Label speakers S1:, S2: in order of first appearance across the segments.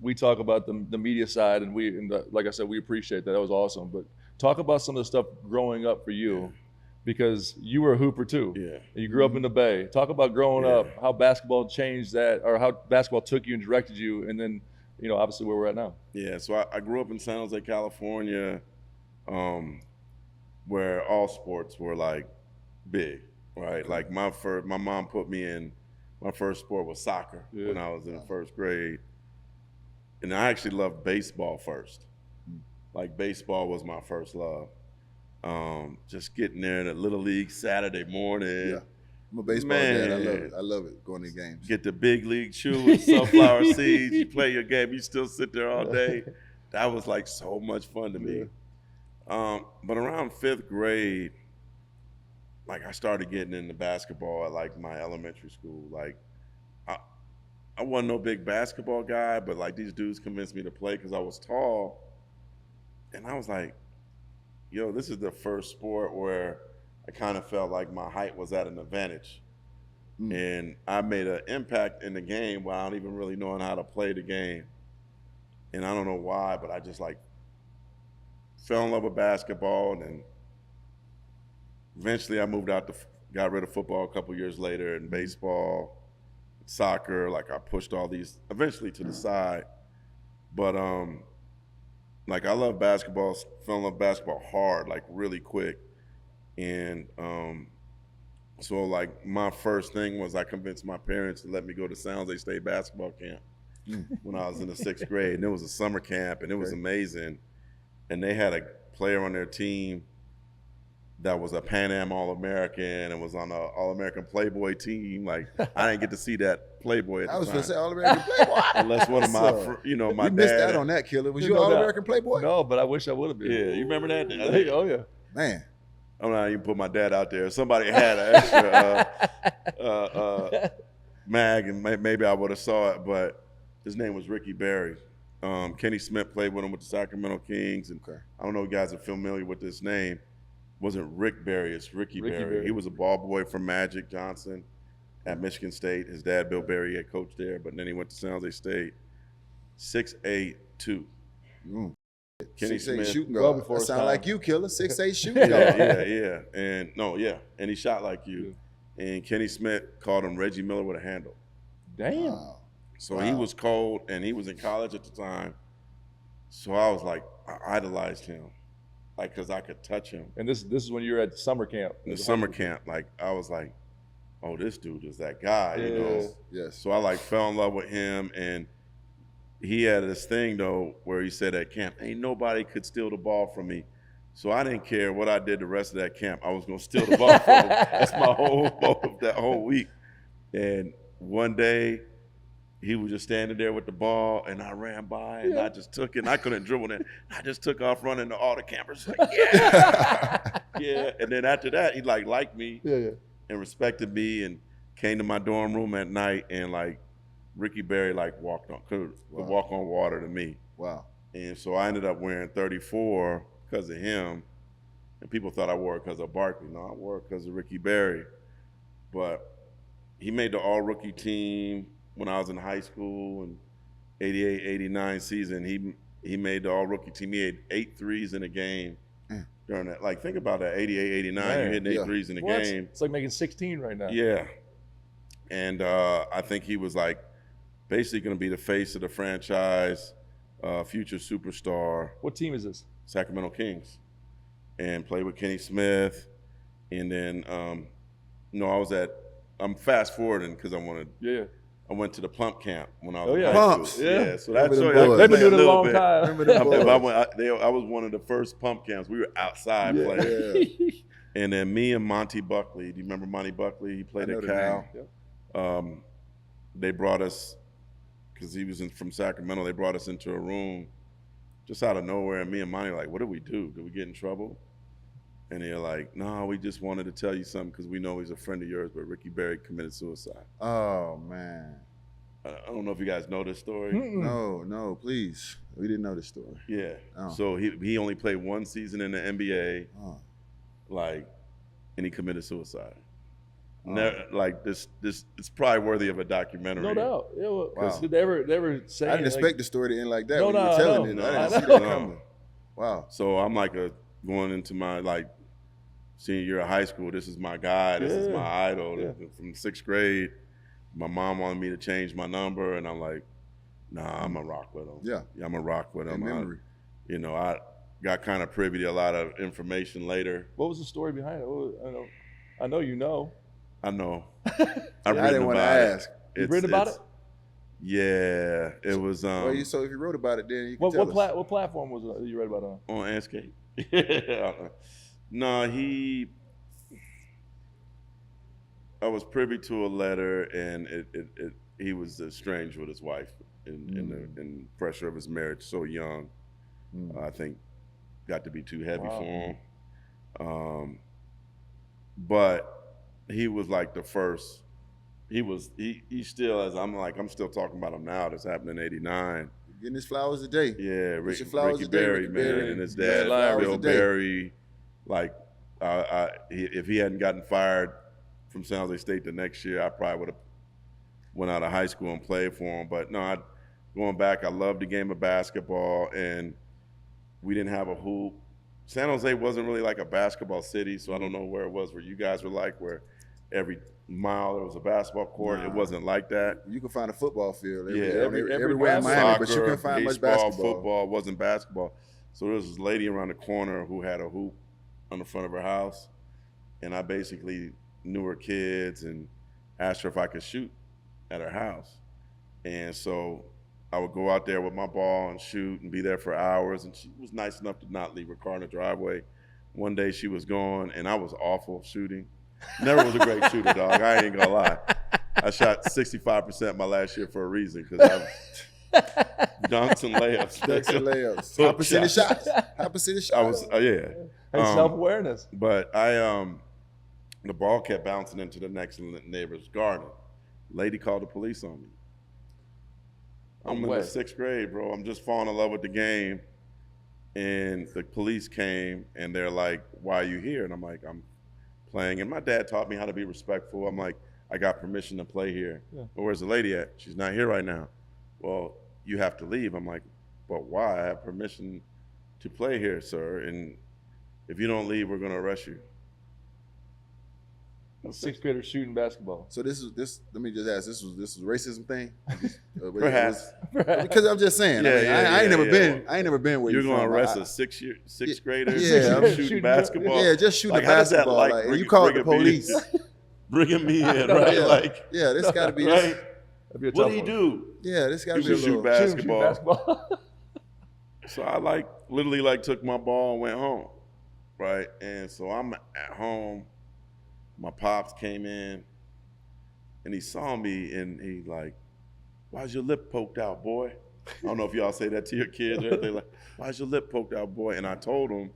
S1: we talk about the media side, and like I said, we appreciate that. That was awesome. But talk about some of the stuff growing up for you, because you were a hooper too.
S2: Yeah.
S1: And you grew up in the Bay. Talk about growing up, how basketball changed that, or how basketball took you and directed you, and then, obviously where we're at now.
S2: Yeah, so I grew up in San Jose, California, where all sports were like big, right? Like my mom put me in, my first sport was soccer when I was in first grade. And I actually loved baseball first. Like baseball was my first love. Just getting there in a little league Saturday morning.
S3: Yeah. I'm a baseball dad. I love it. I love it, going to games.
S2: Get the big league shoe with sunflower seeds. You play your game. You still sit there all day. That was like so much fun to me. But around 5th grade, like I started getting into basketball at like my elementary school. Like I wasn't no big basketball guy, but like these dudes convinced me to play because I was tall. And I was like, yo, this is the first sport where I kind of felt like my height was at an advantage. And I made an impact in the game without even really knowing how to play the game. And I don't know why, but I just like fell in love with basketball. And then eventually I moved out got rid of football a couple years later, and baseball, soccer, like I pushed all these eventually to the side. But like I love basketball, fell in love with basketball hard, like really quick. And so like my first thing was I convinced my parents to let me go to San Jose State basketball camp when I was in the 6th grade. And it was a summer camp, and it was amazing. And they had a player on their team that was a Pan Am All-American and was on an All-American Playboy team. Like, I didn't get to see that Playboy at the time.
S3: I was going to say All-American Playboy.
S2: Unless one of my, my dad.
S3: You missed out on that, Killer. Was you All-American Playboy?
S1: No, but I wish I would have been.
S2: Yeah, you remember that?
S1: Oh, yeah.
S3: Man.
S2: I'm not even put my dad out there. If somebody had an extra mag, and maybe I would have saw it, but his name was Ricky Berry. Kenny Smith played with him with the Sacramento Kings. And I don't know if you guys are familiar with this name. It wasn't Rick Berry, it's Ricky Berry. He was a ball boy from Magic Johnson at Michigan State. His dad, Bill Berry, had coached there, but then he went to San Jose State. 6'8", 2. Kenny Smith,
S3: shooting guard. That sound like you, Killer. 6'8" shooting guard.
S2: Yeah. And he shot like you. And Kenny Smith called him Reggie Miller with a handle.
S1: Damn.
S3: Wow.
S2: So he was cold, and he was in college at the time. So I was like, I idolized him, like, because I could touch him.
S1: And this is when you were at summer camp.
S2: In the summer camp, like, I was like, oh, this dude is that guy, you know?
S3: Yes.
S2: So I, like, fell in love with him, and he had this thing, though, where he said at camp, ain't nobody could steal the ball from me. So I didn't care what I did the rest of that camp. I was going to steal the ball from him. That's my that whole week. And one day, he was just standing there with the ball, and I ran by, and I just took it, and I couldn't dribble it. I just took off running to all the campers, like, yeah. And then after that, he, like, liked me and respected me and came to my dorm room at night, and, like, Ricky Berry, like, could walk on water to me.
S3: Wow.
S2: And so I ended up wearing 34 because of him, and people thought I wore it because of Barkley. No, I wore it because of Ricky Berry. But he made the all-rookie team when I was in high school, and 88, 89 season, he made the all-rookie team. He had 8 threes in a game during that. Like, think about that, 88, 89, you're hitting 8 threes in a game.
S1: It's like making 16 right now.
S2: Yeah. And I think he was, like, basically going to be the face of the franchise, future superstar.
S1: What team is this?
S2: Sacramento Kings. And played with Kenny Smith. And then, I'm fast-forwarding because I wanted – I went to the Plump camp when I was in high
S3: Pumps.
S2: school. Yeah, so that's
S1: They've been doing it a long time.
S2: I was one of the first Pump camps. We were outside playing.
S3: Yeah.
S2: And then me and Monty Buckley. Do you remember Monty Buckley? He played at Cal. They brought us, because he was from Sacramento, they brought us into a room just out of nowhere. And me and Monty were like, what did we do? Did we get in trouble? And they're like, no, we just wanted to tell you something because we know he's a friend of yours, but Ricky Berry committed suicide.
S3: Oh, man.
S2: I don't know if you guys know this story.
S3: No, please. We didn't know this story.
S2: Yeah.
S3: Oh.
S2: So he only played 1 season in the NBA, and he committed suicide. Like this, it's probably worthy of a documentary.
S1: No doubt. Yeah, well,
S3: Wow.
S1: They were saying.
S3: I didn't expect the story to end like that.
S1: No,
S3: when
S1: no,
S3: you were
S1: I
S3: telling
S1: know.
S3: it. I
S2: No,
S3: didn't see
S2: no.
S3: that coming. Wow.
S2: So I'm like going into my like senior year of high school. This is my guy. This is my idol.
S1: Yeah.
S2: From 6th grade, my mom wanted me to change my number, and I'm like, nah, I'm gonna rock with him.
S3: Yeah.
S2: I'm gonna rock with him.
S3: In memory.
S2: I got kind of privy to a lot of information later.
S1: What was the story behind it? I know you know.
S2: I know.
S3: I didn't want to ask.
S1: You've written about it?
S2: Yeah, it was.
S3: So if you wrote about it, then you can tell us.
S1: What platform was it you read about it on?
S2: On Anscape. No, I was privy to a letter, and he was estranged with his wife in pressure of his marriage, so young. I think got to be too heavy for him. But he was like the first. He still, as I'm still talking about him now. This happened in '89.
S3: Getting his flowers today.
S2: Yeah,
S3: Get your flowers
S2: Ricky
S3: today,
S2: Berry,
S3: Ricky
S2: man,
S3: Berry.
S2: and his
S3: Get your
S2: dad,
S3: flowers
S2: Bill
S3: today.
S2: Berry. Like, if he hadn't gotten fired from San Jose State the next year, I probably would have went out of high school and played for him. But no, going back, I loved the game of basketball, and we didn't have a hoop. San Jose wasn't really like a basketball city, so I don't know where it was where you guys were like, where every mile there was a basketball court.
S3: Nah.
S2: It wasn't like that.
S3: You can find a football field
S2: Yeah,
S3: everywhere in Miami, but you couldn't find much
S2: baseball,
S3: basketball.
S2: football, it wasn't basketball. So there was this lady around the corner who had a hoop on the front of her house, and I basically knew her kids and asked her if I could shoot at her house. And so I would go out there with my ball and shoot and be there for hours, and she was nice enough to not leave her car in the driveway. One day she was gone, and I was awful shooting. Never was a great shooter, dog. I ain't gonna lie. I shot 65% my last year for a reason, because I dunks and layups.
S3: Dunks and layups.
S2: Hook
S3: High percentage
S2: shots.
S3: shots. High percentage shots.
S2: I was, yeah.
S1: Hey, self-awareness.
S2: But the ball kept bouncing into the next neighbor's garden. Lady called the police on me. I'm in the 6th grade, bro. I'm just falling in love with the game. And the police came, and they're like, why are you here? And I'm like, I'm playing. And my dad taught me how to be respectful. I'm like, I got permission to play here. Yeah. But where's the lady at? She's not here right now. Well, you have to leave. I'm like, but why? I have permission to play here, sir. And if you don't leave, we're going to arrest you.
S1: 6th grader shooting basketball.
S3: So this. Let me just ask. This was a racism thing.
S2: Perhaps.
S3: Because I'm just saying. I ain't never been. I ain't never been where
S2: you're
S3: you're
S2: going to
S3: from.
S2: arrest a 6th grader
S3: shooting
S2: basketball.
S3: Yeah, just shooting
S2: like, how does that
S3: basketball.
S2: like,
S3: and you called the police.
S2: Bringing me in, right?
S3: Yeah.
S2: Like,
S3: yeah, this got to be.
S2: Right?
S1: What
S2: did he do?
S3: Yeah, this got to
S2: You
S3: be a
S2: can shoot
S3: little.
S2: basketball. So I literally took my ball and went home, right? And so I'm at home. My pops came in, and he saw me, and he like, "Why's your lip poked out, boy?" I don't know if y'all say that to your kids or anything. Like, "Why's your lip poked out, boy?" And I told him,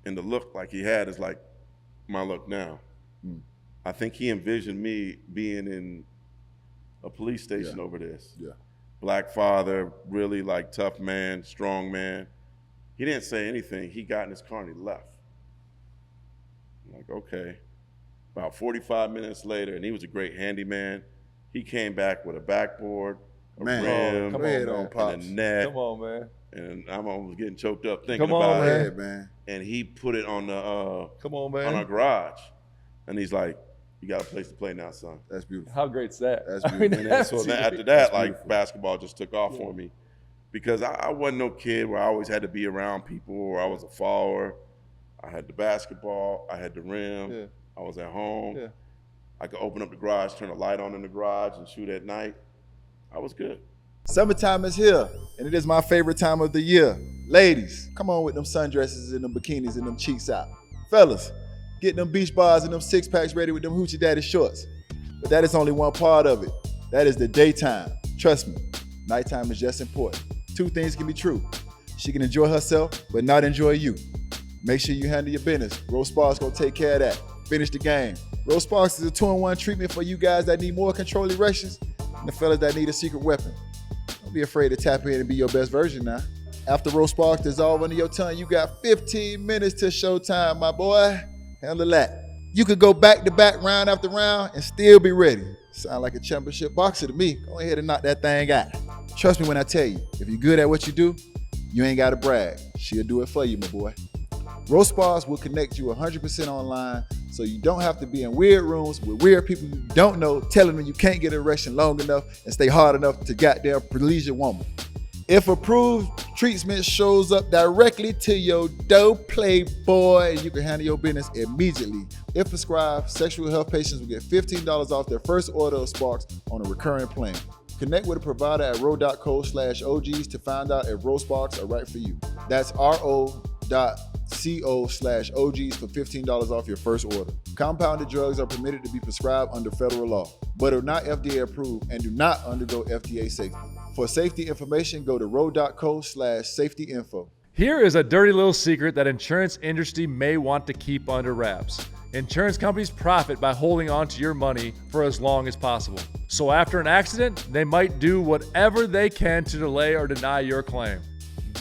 S2: and the look like he had is like my look now. I think he envisioned me being in a police station over this.
S3: Yeah.
S2: Black father, really like tough man, strong man. He didn't say anything. He got in his car and he left. I'm like, okay. About 45 minutes later, and he was a great handyman. He came back with a backboard, a rim,
S3: come on,
S2: and
S3: Pops.
S2: a net.
S1: Come on, man.
S2: And I'm almost getting choked up thinking
S1: Come on,
S2: about
S1: man.
S2: it.
S3: Man.
S2: And he put it on the
S1: Come on, man.
S2: on our garage. And he's like, you got a place to play now, son.
S3: That's beautiful.
S1: How great's that?
S3: That's
S1: I mean,
S3: beautiful.
S2: And then, so after that,
S3: That's
S2: like
S3: beautiful.
S2: basketball just took off for me, because I wasn't no kid where I always had to be around people or I was a follower. I had the basketball, I had the rim,
S1: Yeah.
S2: I was at home.
S1: Yeah.
S2: I could open up the garage, turn a light on in the garage, and shoot at night. I was good.
S4: Summertime is here, and it is my favorite time of the year. Ladies, come on with them sundresses and them bikinis and them cheeks out. Fellas, get them beach bars and them six-packs ready with them hoochie daddy shorts. But that is only one part of it. That is the daytime. Trust me, nighttime is just important. Two things can be true. She can enjoy herself, but not enjoy you. Make sure you handle your business. Rose Sparks gonna take care of that. Finish the game. Rose Sparks is a 2-in-1 treatment for you guys that need more control erections and the fellas that need a secret weapon. Don't be afraid to tap in and be your best version now. After Rose Sparks dissolve under your tongue, you got 15 minutes to showtime, my boy. Handle that. You could go back to back, round after round, and still be ready. Sound like a championship boxer to me. Go ahead and knock that thing out. Trust me when I tell you, if you're good at what you do, you ain't gotta brag. She'll do it for you, my boy. Row Spas will connect you 100% online, so you don't have to be in weird rooms with weird people you don't know telling them you can't get an erection long enough and stay hard enough to goddamn please your woman. If approved, treatment shows up directly to your door, playboy, and you can handle your business immediately. If prescribed, sexual health patients will get $15 off their first order of Sparks on a recurring plan. Connect with a provider at ro.co/OGs to find out if Row Sparks are right for you. That's ro.co/OGs for $15 off your first order. Compounded drugs are permitted to be prescribed under federal law, but are not FDA approved and do not undergo FDA safety. For safety information, go to ro.co/safety-info.
S1: Here is a dirty little secret that insurance industry may want to keep under wraps. Insurance companies profit by holding on to your money for as long as possible. So after an accident, they might do whatever they can to delay or deny your claim.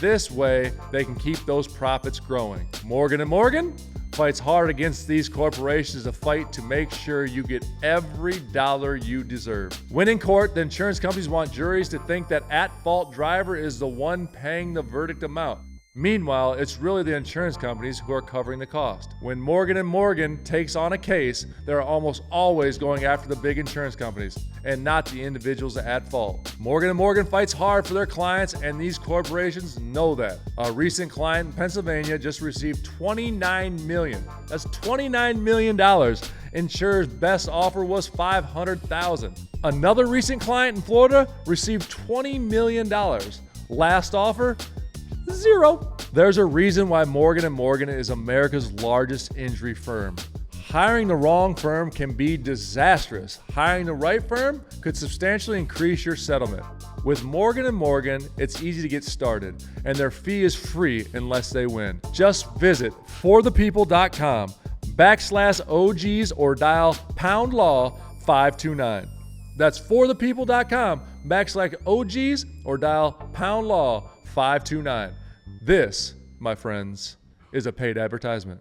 S1: This way, they can keep those profits growing. Morgan & Morgan fights hard against these corporations to fight to make sure you get every dollar you deserve. When in court, the insurance companies want juries to think that at-fault driver is the one paying the verdict amount. Meanwhile, it's really the insurance companies who are covering the cost. When Morgan & Morgan takes on a case, they're almost always going after the big insurance companies and not the individuals at fault. Morgan & Morgan fights hard for their clients, and these corporations know that. A recent client in Pennsylvania just received $29 million. That's $29 million. Insurer's best offer was $500,000. Another recent client in Florida received $20 million. Last offer, $0. There's a reason why Morgan & Morgan is America's largest injury firm. Hiring the wrong firm can be disastrous. Hiring the right firm could substantially increase your settlement. With Morgan & Morgan, it's easy to get started, and their fee is free unless they win. Just visit forthepeople.com/OGs or dial #law 529. That's forthepeople.com/OGs or dial #law 529. This, my friends, is a paid advertisement.